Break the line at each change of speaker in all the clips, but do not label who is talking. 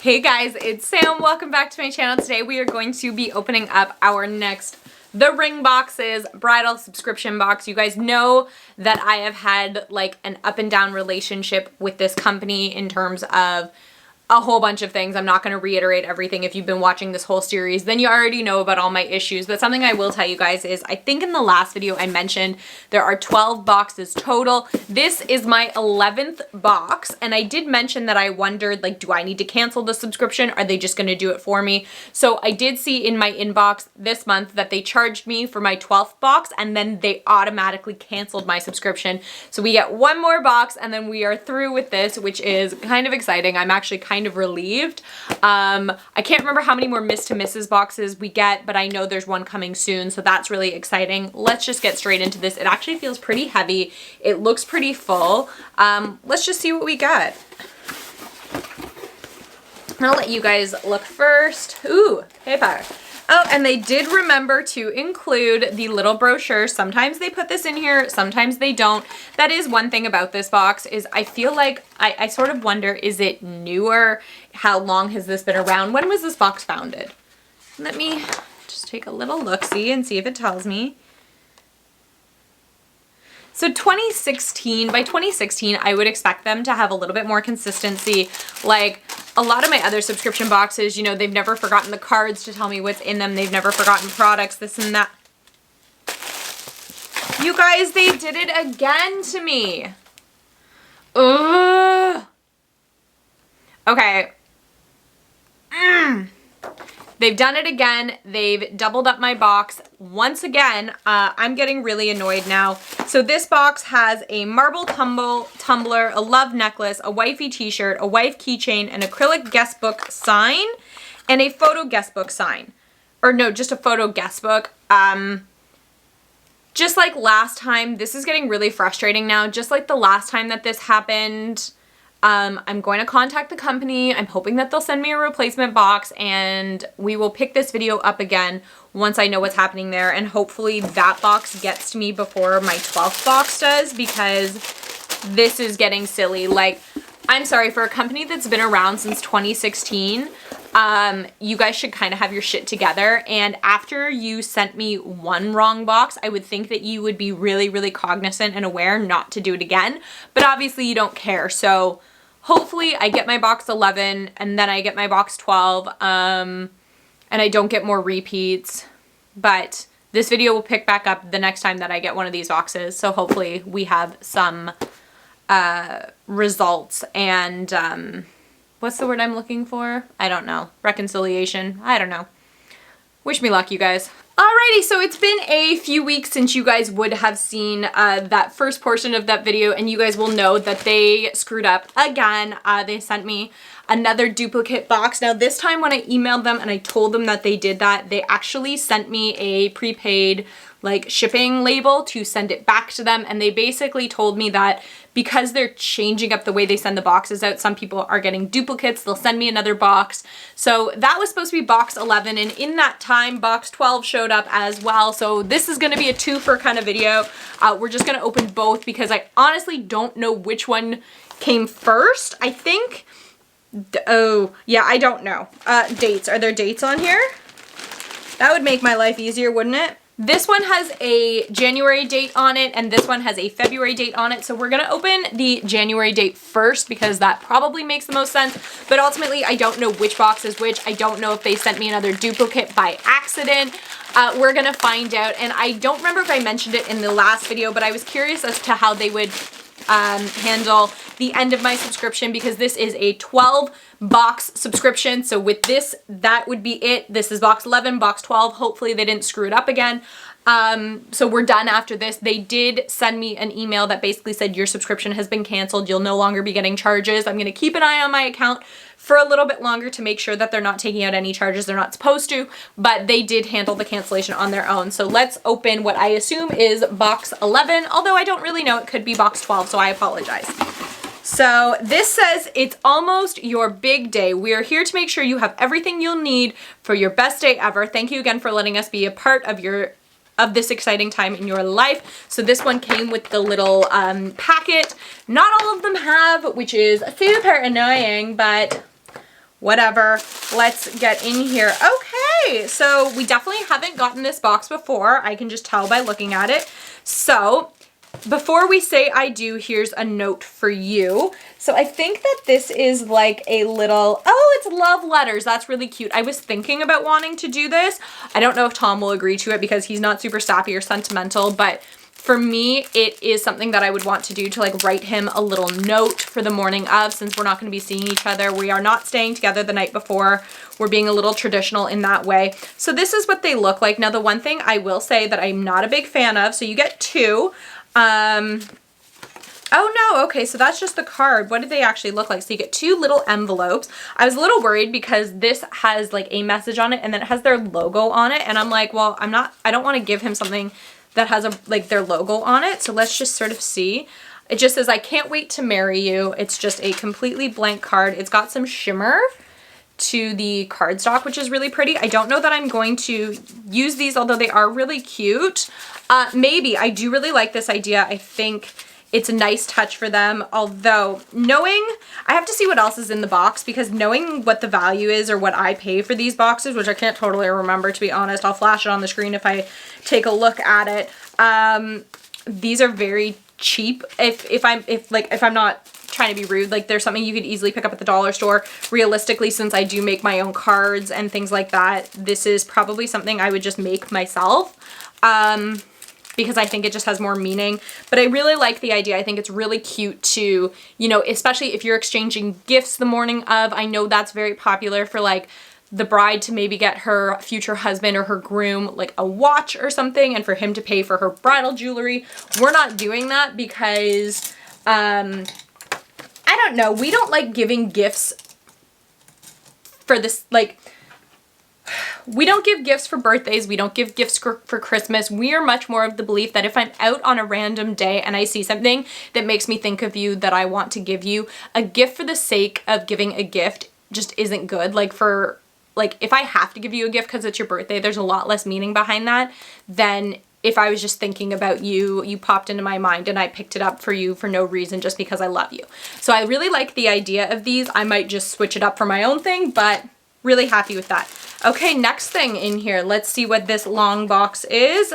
Hey guys, it's Sam. Welcome back to my channel. Today we are going to be opening up our next The Ring Boxes bridal subscription box. You guys know that I have had like an up and down relationship with this company in terms of a whole bunch of things. I'm not going to reiterate everything. If you've been watching this whole series, then you already know about all my issues. But something I will tell you guys is I think in the last video I mentioned there are 12 boxes total. This is my 11th box. And I did mention that I wondered, like, do I need to cancel the subscription? Are they just going to do it for me? So I did see in my inbox this month that they charged me for my 12th box and then they automatically canceled my subscription. So we get one more box and then we are through with this, which is kind of exciting. I'm actually kind of relieved. I can't remember how many more Miss to Mrs. boxes we get, but I know there's one coming soon, so that's really exciting. Let's just get straight into this. It actually feels pretty heavy. It looks pretty full. Let's just see what we got. I'll let you guys look first. Ooh, paper. Oh, and they did remember to include the little brochure. Sometimes they put this in here, sometimes they don't. That is one thing about this box is I feel like I sort of wonder, is it newer? How long has this been around? When was this box founded? Let me just take a little look-see and see if it tells me. So 2016, by 2016, I would expect them to have a little bit more consistency. Like a lot of my other subscription boxes, you know, they've never forgotten the cards to tell me what's in them. They've never forgotten products, this and that. You guys, they did it again to me. Ugh. Okay. They've done it again. They've doubled up my box. Once again, I'm getting really annoyed now. So this box has a marble tumbler, a love necklace, a wifey t-shirt, a wife keychain, an acrylic guest book sign, and a photo guest book sign. Or no, just a photo guest book. Just like last time, this is getting really frustrating now. Just like the last time that this happened, I'm going to contact the company. I'm hoping that they'll send me a replacement box and we will pick this video up again once I know what's happening there. And hopefully that box gets to me before my 12th box does, because this is getting silly. Like, I'm sorry, for a company that's been around since 2016, you guys should kind of have your shit together. And after you sent me one wrong box, I would think that you would be really, really cognizant and aware not to do it again. But obviously you don't care. So hopefully I get my box 11 and then I get my box 12, and I don't get more repeats. But this video will pick back up the next time that I get one of these boxes. So hopefully we have some results and what's the word I'm looking for? I don't know. Reconciliation. I don't know. Wish me luck, you guys. Alrighty, so it's been a few weeks since you guys would have seen that first portion of that video, and you guys will know that they screwed up again. They sent me another duplicate box. Now this time when I emailed them and I told them that they did that, they actually sent me a prepaid like shipping label to send it back to them, and they basically told me that because they're changing up the way they send the boxes out, some people are getting duplicates, they'll send me another box. So that was supposed to be box 11, and in that time box 12 showed up as well. So this is going to be a two-for kind of video. We're just going to open both because I honestly don't know which one came first. I think, oh yeah, I don't know. Dates, are there dates on here? That would make my life easier, wouldn't it? This one has a January date on it and this one has a February date on it. So we're going to open the January date first because that probably makes the most sense. But ultimately, I don't know which box is which. I don't know if they sent me another duplicate by accident. We're going to find out. And I don't remember if I mentioned it in the last video, but I was curious as to how they would handle the end of my subscription, because this is a 12 box subscription. So with this, that would be it. This is box 11, box 12. Hopefully they didn't screw it up again. So we're done after this. They did send me an email that basically said your subscription has been canceled. You'll no longer be getting charges. I'm going to keep an eye on my account for a little bit longer to make sure that they're not taking out any charges they're not supposed to, but they did handle the cancellation on their own. So let's open what I assume is box 11, although I don't really know. It could be box 12, so I apologize. So this says, it's almost your big day. We are here to make sure you have everything you'll need for your best day ever. Thank you again for letting us be a part of this exciting time in your life. So this one came with the little packet. Not all of them have, which is super annoying, but whatever. Let's get in here. Okay, so we definitely haven't gotten this box before. I can just tell by looking at it. So before we say I do, here's a note for you. So I think that this is like a little, oh, it's love letters. That's really cute. I was thinking about wanting to do this. I don't know if Tom will agree to it because he's not super sappy or sentimental, but for me, it is something that I would want to do, to like write him a little note for the morning of, since we're not going to be seeing each other. We are not staying together the night before. We're being a little traditional in that way. So this is what they look like. Now, the one thing I will say that I'm not a big fan of, so you get two. Oh no, okay, so that's just the card. What do they actually look like? So you get two little envelopes. I was a little worried because this has like a message on it and then it has their logo on it. And I'm like, well, I don't want to give him something that has like their logo on it. So let's just sort of see. It just says, I can't wait to marry you. It's just a completely blank card. It's got some shimmer to the cardstock, which is really pretty. I don't know that I'm going to use these, although they are really cute. Maybe. I do really like this idea. I think it's a nice touch for them, although I have to see what else is in the box, because knowing what the value is or what I pay for these boxes, which I can't totally remember, to be honest. I'll flash it on the screen if I take a look at it. These are very cheap. If I'm not trying to be rude, like there's something you could easily pick up at the dollar store. Realistically, since I do make my own cards and things like that, this is probably something I would just make myself. Because I think it just has more meaning. But I really like the idea. I think it's really cute to, you know, especially if you're exchanging gifts the morning of. I know that's very popular for like the bride to maybe get her future husband or her groom like a watch or something, and for him to pay for her bridal jewelry. We're not doing that because, I don't know, we don't like giving gifts for this, like, we don't give gifts for birthdays. We don't give gifts for Christmas. We are much more of the belief that if I'm out on a random day and I see something that makes me think of you, that I want to give you, a gift for the sake of giving a gift just isn't good. Like if I have to give you a gift because it's your birthday, there's a lot less meaning behind that than if I was just thinking about you, you popped into my mind and I picked it up for you for no reason, just because I love you. So I really like the idea of these. I might just switch it up for my own thing, but really happy with that. Okay, next thing in here. Let's see what this long box is.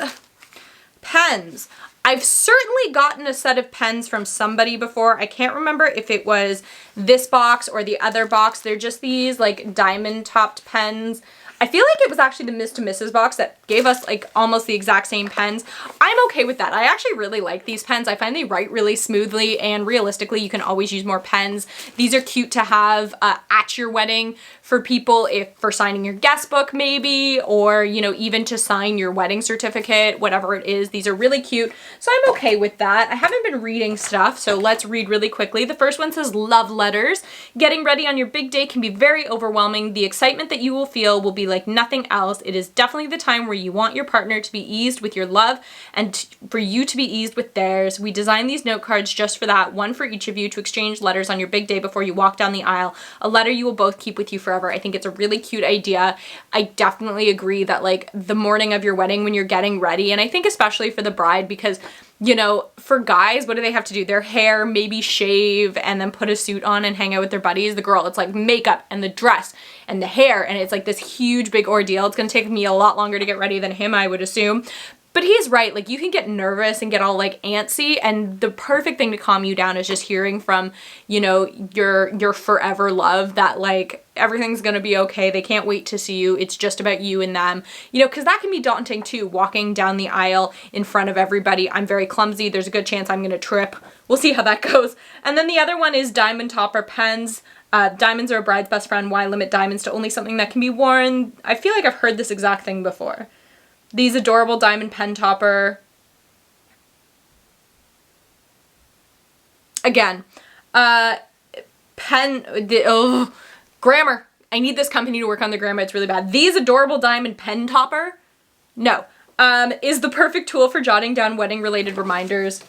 Pens. I've certainly gotten a set of pens from somebody before. I can't remember if it was this box or the other box. They're just these like diamond topped pens. I feel like it was actually the Miss to Mrs. box that gave us like almost the exact same pens. I'm okay with that. I actually really like these pens. I find they write really smoothly, and realistically you can always use more pens. These are cute to have at your wedding for people, if for signing your guest book maybe, or you know, even to sign your wedding certificate, whatever it is. These are really cute, so I'm okay with that. I haven't been reading stuff, so let's read really quickly. The first one says, love letters. Getting ready on your big day can be very overwhelming. The excitement that you will feel will be like nothing else. It is definitely the time where you want your partner to be eased with your love and for you to be eased with theirs. We designed these note cards just for that, one for each of you to exchange letters on your big day before you walk down the aisle. A letter you will both keep with you forever. I think it's a really cute idea. I definitely agree that like the morning of your wedding when you're getting ready, and I think especially for the bride, because you know, for guys, what do they have to do? Their hair, maybe shave, and then put a suit on and hang out with their buddies. The girl, it's like makeup and the dress and the hair, and it's like this huge big ordeal. It's gonna take me a lot longer to get ready than him, I would assume. But he's right, like you can get nervous and get all like antsy, and the perfect thing to calm you down is just hearing from, you know, your forever love that like everything's gonna be okay. They can't wait to see you. It's just about you and them, you know, because that can be daunting too, walking down the aisle in front of everybody. I'm very clumsy. There's a good chance I'm gonna trip. We'll see how that goes. And then the other one is diamond topper pens. Diamonds are a bride's best friend. Why limit diamonds to only something that can be worn? I feel like I've heard this exact thing before. These adorable diamond pen topper. Again, grammar. I need this company to work on the grammar. It's really bad. These adorable diamond pen topper. No. Is the perfect tool for jotting down wedding related reminders.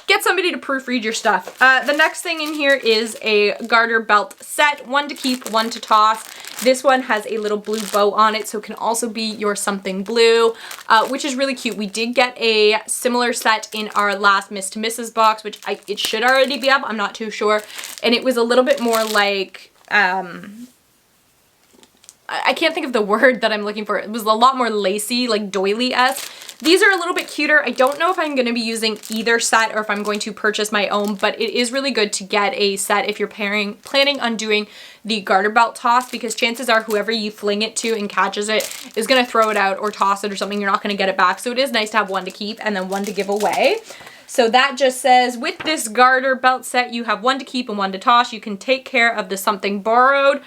Get somebody to proofread your stuff. The next thing in here is a Garter Belt Set. One to keep, one to toss. This one has a little blue bow on it, so it can also be your something blue, which is really cute. We did get a similar set in our last Miss to Mrs. box, which it should already be up. I'm not too sure. And it was a little bit more like, I can't think of the word that I'm looking for. It was a lot more lacy, like doily-esque. These are a little bit cuter. I don't know if I'm going to be using either set or if I'm going to purchase my own, but it is really good to get a set if you're planning on doing the garter belt toss, because chances are whoever you fling it to and catches it is going to throw it out or toss it or something. You're not going to get it back. So it is nice to have one to keep and then one to give away. So that just says, with this garter belt set, you have one to keep and one to toss. You can take care of the something borrowed.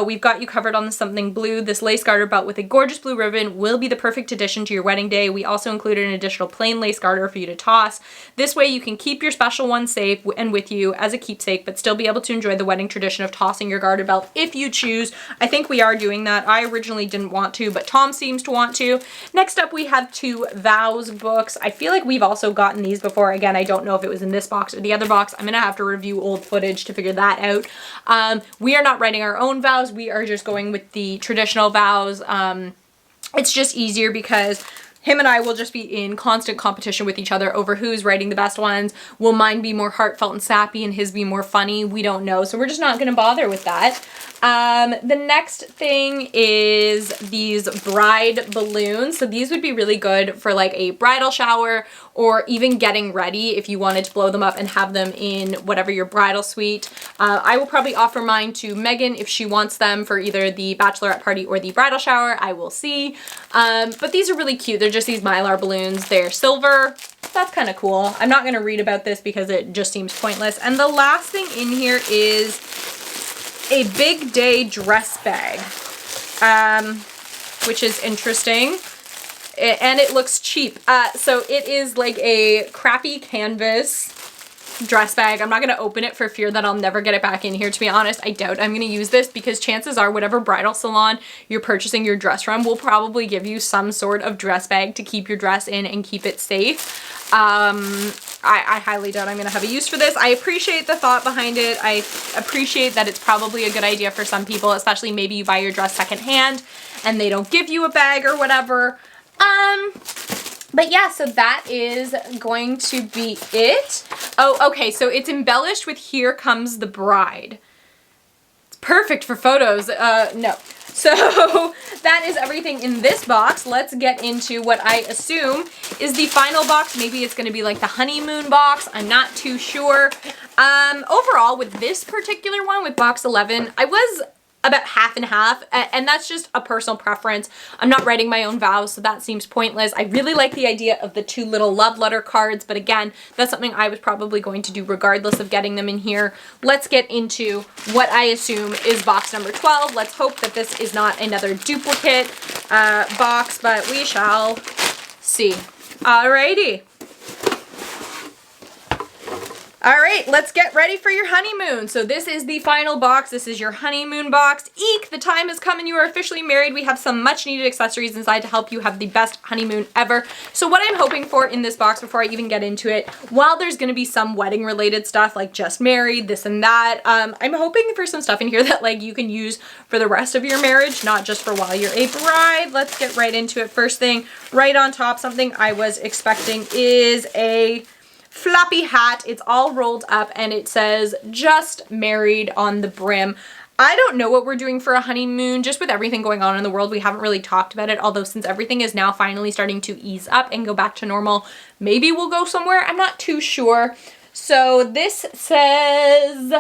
We've got you covered on the something blue. This lace garter belt with a gorgeous blue ribbon will be the perfect addition to your wedding day. We also included an additional plain lace garter for you to toss. This way you can keep your special one safe and with you as a keepsake, but still be able to enjoy the wedding tradition of tossing your garter belt if you choose. I think we are doing that. I originally didn't want to, but Tom seems to want to. Next up, we have 2 Vows books. I feel like we've also gotten these before. Again, I don't know if it was in this box or the other box. I'm gonna have to review old footage to figure that out. We are not writing our own vows. We are just going with the traditional vows. It's just easier because him and I will just be in constant competition with each other over who's writing the best ones. Will mine be more heartfelt and sappy and his be more funny? We don't know. So we're just not gonna bother with that. The next thing is these bride balloons. So these would be really good for like a bridal shower or even getting ready if you wanted to blow them up and have them in whatever your bridal suite. I will probably offer mine to Megan if she wants them for either the bachelorette party or the bridal shower. I will see. But these are really cute. They're just these Mylar balloons. They're silver. That's kind of cool. I'm not going to read about this because it just seems pointless. And the last thing in here is a big day dress bag, which is interesting. And it looks cheap. So it is like a crappy canvas dress bag. I'm not going to open it for fear that I'll never get it back in here. To be honest, I doubt I'm going to use this because chances are whatever bridal salon you're purchasing your dress from will probably give you some sort of dress bag to keep your dress in and keep it safe. I highly doubt I'm going to have a use for this. I appreciate the thought behind it. I appreciate that it's probably a good idea for some people, especially maybe you buy your dress secondhand and they don't give you a bag or whatever. But yeah, so that is going to be it. Oh, okay, so it's embellished with "Here Comes the Bride." It's perfect for photos. No. So that is everything in this box. Let's get into what I assume is the final box. Maybe it's going to be like the honeymoon box. I'm not too sure. Overall, with this particular one, with box 11, I was about half and half, and that's just a personal preference. I'm not writing my own vows, so that seems pointless. I really like the idea of the 2 little love letter cards, but again, that's something I was probably going to do regardless of getting them in here. Let's get into what I assume is box number 12. Let's hope that this is not another duplicate box, but we shall see. Alrighty. All right, let's get ready for your honeymoon. So this is the final box. This is your honeymoon box. Eek, the time has come and you are officially married. We have some much needed accessories inside to help you have the best honeymoon ever. So what I'm hoping for in this box before I even get into it, while there's gonna be some wedding related stuff like just married, this and that, I'm hoping for some stuff in here that like you can use for the rest of your marriage, not just for while you're a bride. Let's get right into it. First thing, right on top, something I was expecting is a floppy hat. It's all rolled up and it says "just married" on the brim. I don't know what we're doing for a honeymoon. Just with everything going on in the world, we haven't really talked about it. Although since everything is now finally starting to ease up and go back to normal, maybe we'll go somewhere. I'm not too sure. So this says,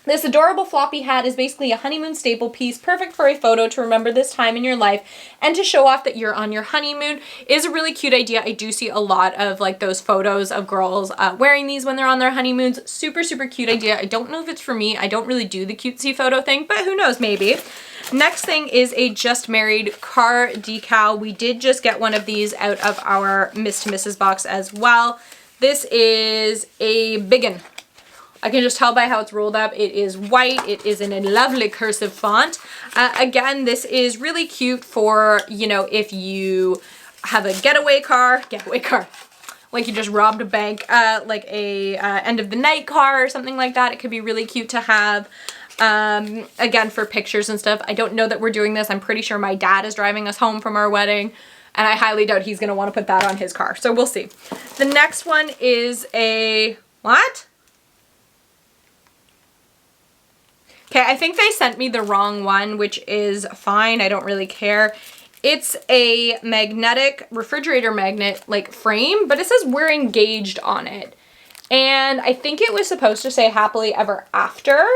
this adorable floppy hat is basically a honeymoon staple piece, perfect for a photo to remember this time in your life and to show off that you're on your honeymoon. It is a really cute idea. I do see a lot of like those photos of girls wearing these when they're on their honeymoons. Super, super cute idea. I don't know if it's for me. I don't really do the cutesy photo thing, but who knows, maybe. Next thing is a just married car decal. We did just get one of these out of our Miss to Mrs. box as well. This is a biggin. I can just tell by how it's rolled up. It is white. It is in a lovely cursive font. Again, this is really cute for, you know, if you have a getaway car, like you just robbed a bank, like a end of the night car or something like that. It could be really cute to have. Again, for pictures and stuff. I don't know that we're doing this. I'm pretty sure my dad is driving us home from our wedding, and I highly doubt he's going to want to put that on his car. So we'll see. The next one is a, what? Okay, I think they sent me the wrong one, which is fine. I don't really care. It's a magnetic refrigerator magnet like frame, but it says we're engaged on it. And I think it was supposed to say happily ever after.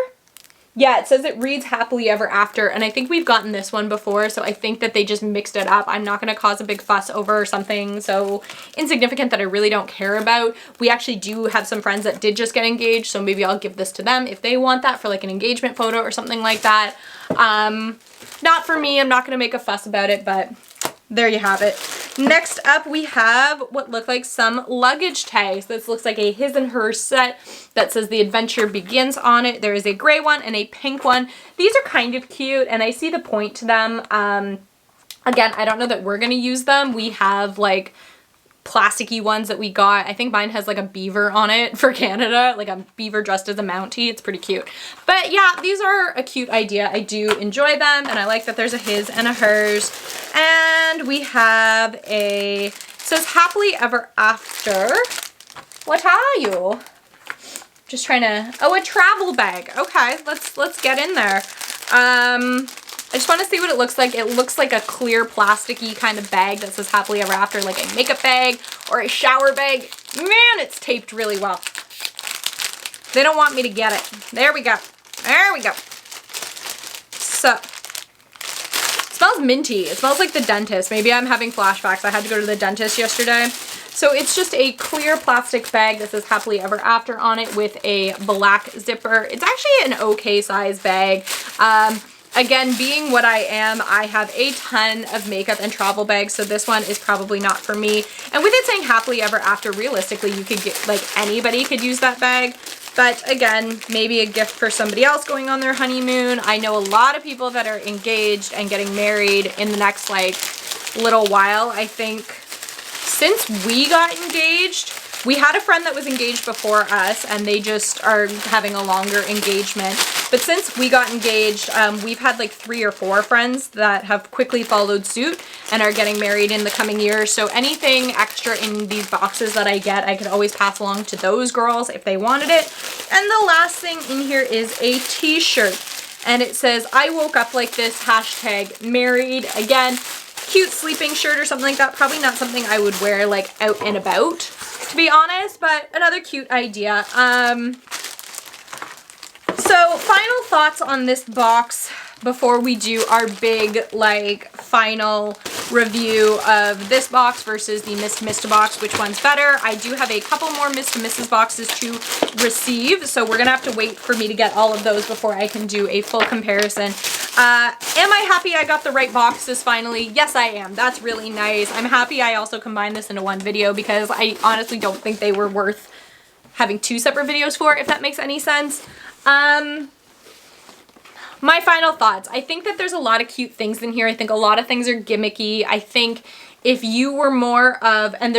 Yeah, it says it reads happily ever after, and I think we've gotten this one before, so I think that they just mixed it up. I'm not going to cause a big fuss over something so insignificant that I really don't care about. We actually do have some friends that did just get engaged, so maybe I'll give this to them if they want that for like an engagement photo or something like that. Not for me. I'm not going to make a fuss about it, but there you have it. Next up, we have what look like some luggage tags. This looks like a his and her set that says the adventure begins on it. There is a gray one and a pink one. These are kind of cute, and I see the point to them. Again, I don't know that we're going to use them. We have like plasticky ones that we got. I think mine has like a beaver on it for Canada, like a beaver dressed as a Mountie. It's pretty cute. But yeah, these are a cute idea. I do enjoy them, and I like that there's a his and a hers. And we have it says happily ever after. What are you? Just trying to, oh, a travel bag. Okay, let's get in there. I just want to see what it looks like. It looks like a clear plasticky kind of bag that says happily ever after, like a makeup bag or a shower bag. Man, it's taped really well. They don't want me to get it. There we go. There we go. So, it smells minty. It smells like the dentist. Maybe I'm having flashbacks. I had to go to the dentist yesterday. So it's just a clear plastic bag that says happily ever after on it with a black zipper. It's actually an okay size bag. Again, being what I am, I have a ton of makeup and travel bags, so this one is probably not for me. And with it saying happily ever after, realistically, you could get, like, anybody could use that bag. But again, maybe a gift for somebody else going on their honeymoon. I know a lot of people that are engaged and getting married in the next, like, little while. I think since we got engaged, we had a friend that was engaged before us, and they just are having a longer engagement. But since we got engaged, we've had like 3 or 4 friends that have quickly followed suit and are getting married in the coming years. So anything extra in these boxes that I get, I could always pass along to those girls if they wanted it. And the last thing in here is a t-shirt. And it says, I woke up like this, hashtag married. Again, cute sleeping shirt or something like that. Probably not something I would wear like out and about, to be honest, but another cute idea. So final thoughts on this box before we do our big like final review of this box versus the Miss Mista box, which one's better. I do have a couple more Miss to Mrs. boxes to receive, so we're gonna have to wait for me to get all of those before I can do a full comparison. Am I happy I got the right boxes finally? Yes, I am. That's really nice. I'm happy I also combined this into one video because I honestly don't think they were worth having 2 separate videos for, if that makes any sense. My final thoughts. I think that there's a lot of cute things in here. I think a lot of things are gimmicky. I think if you were more of, and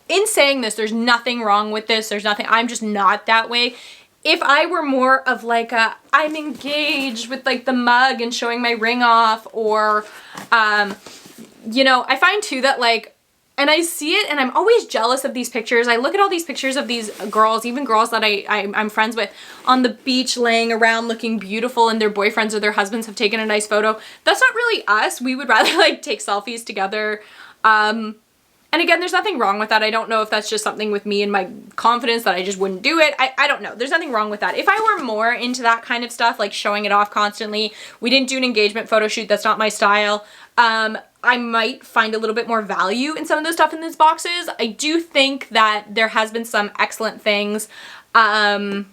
in saying this, there's nothing wrong with this. There's nothing, I'm just not that way. If I were more of like a, I'm engaged with like the mug and showing my ring off, or, you know, I find too that like, and I see it and I'm always jealous of these pictures. I look at all these pictures of these girls, even girls that I'm friends with, on the beach laying around looking beautiful, and their boyfriends or their husbands have taken a nice photo. That's not really us. We would rather like take selfies together. And again, there's nothing wrong with that. I don't know if that's just something with me and my confidence that I just wouldn't do it. I don't know. There's nothing wrong with that. If I were more into that kind of stuff, like showing it off constantly, we didn't do an engagement photo shoot. That's not my style. I might find a little bit more value in some of the stuff in these boxes. I do think that there has been some excellent things. The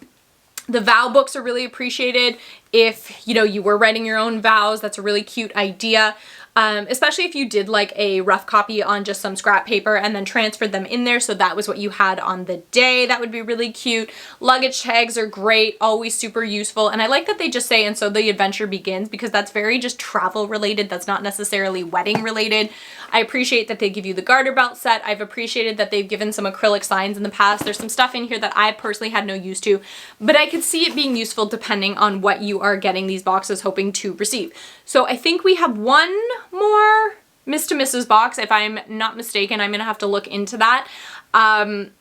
vow books are really appreciated. If, you know, you were writing your own vows, that's a really cute idea. Especially if you did like a rough copy on just some scrap paper and then transferred them in there, so that was what you had on the day. That would be really cute. Luggage tags are great, always super useful, and I like that they just say, and so the adventure begins, because that's very just travel related. That's not necessarily wedding related. I appreciate that they give you the Garter Belt Set. I've appreciated that they've given some acrylic signs in the past. There's some stuff in here that I personally had no use to, but I could see it being useful depending on what you are getting these boxes hoping to receive. So I think we have one more Miss to Mrs. box, if I'm not mistaken. I'm gonna have to look into that. 1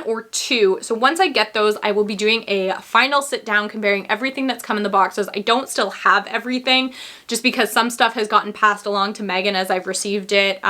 or 2. So once I get those, I will be doing a final sit down comparing everything that's come in the boxes. I don't still have everything just because some stuff has gotten passed along to Megan as I've received it.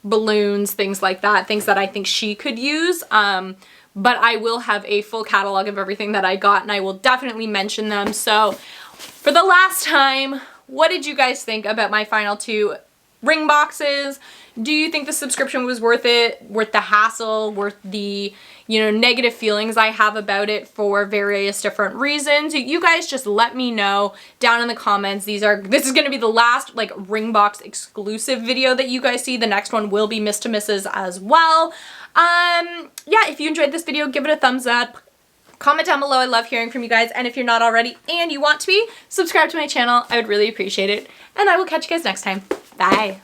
Balloons, things like that, things that I think she could use. But I will have a full catalog of everything that I got, and I will definitely mention them. So for the last time, what did you guys think about my final 2 ring boxes? Do you think the subscription was worth it, worth the hassle, worth the, you know, negative feelings I have about it for various different reasons? You guys just let me know down in the comments. This is going to be the last like ring box exclusive video that you guys see. The next one will be Miss to Mrs. as well. Yeah, if you enjoyed this video, give it a thumbs up. Comment down below. I love hearing from you guys. And if you're not already and you want to be, subscribe to my channel. I would really appreciate it. And I will catch you guys next time. Bye.